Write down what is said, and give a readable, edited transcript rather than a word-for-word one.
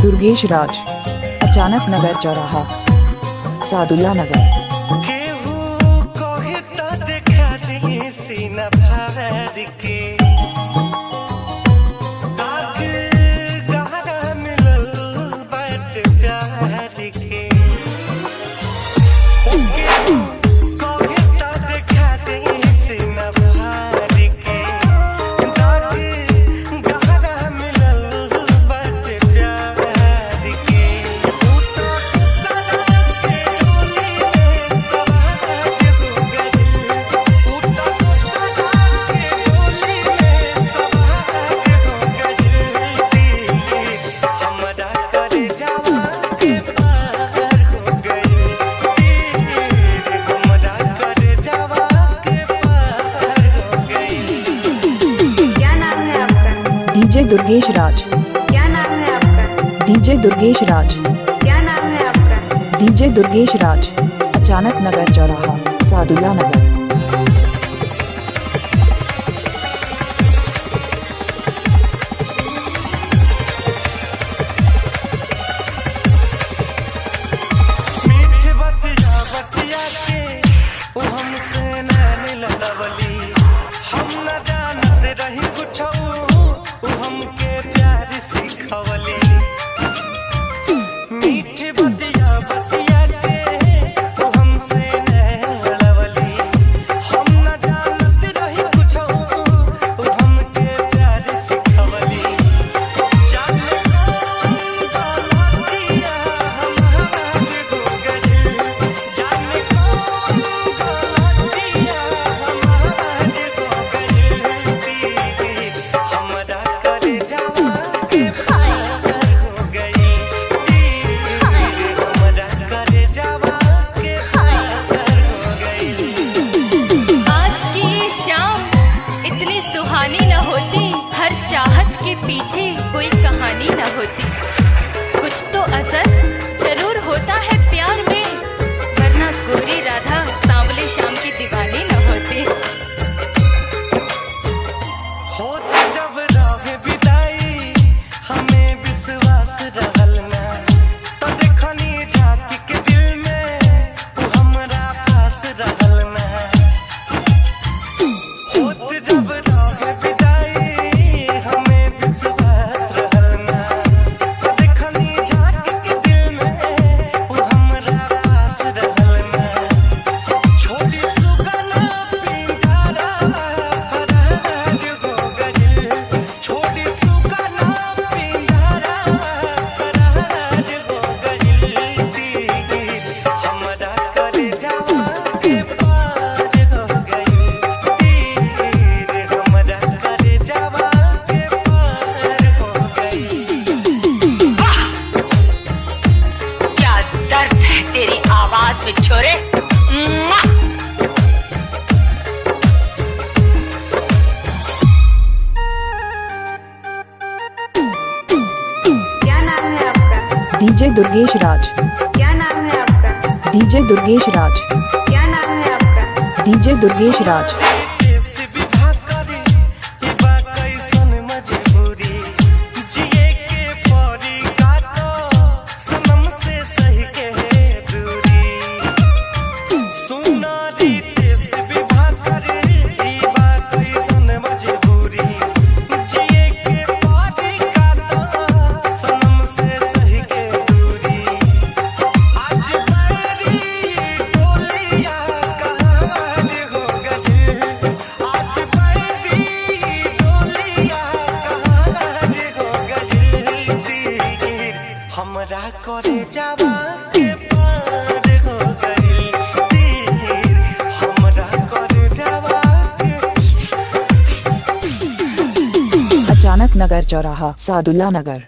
दुर्गेश राज, अचानक नगर चौराहा, सादुल्ला नगर। डीजे दुर्गेश राज। क्या नाम है आपका? डीजे दुर्गेश राज। क्या नाम है आपका? डीजे दुर्गेश राज, अचानक नगर चौराहा, सादुल्ला नगर। पीछे कोई कहानी न होती, कुछ तो असर जरूर होता है प्यार में, वरना गोरी राधा सांवले शाम की दीवानी न होती। होते जब राहे विदाई हमें विश्वास रहल ना, तो देखनी झांकी के दिल में तू हमरा पास रहल ना। होते जब राहे विदाई छोरे क्या नाम है आपका? डीजे दुर्गेश राज। क्या नाम है आपका? डीजे दुर्गेश राज। क्या नाम है आपका? डीजे दुर्गेश राज। हमरा करे जावा के पार हो गइल तीर, हमरा करे जावा के। अचानक नगर चौराहा, सादुल्ला नगर।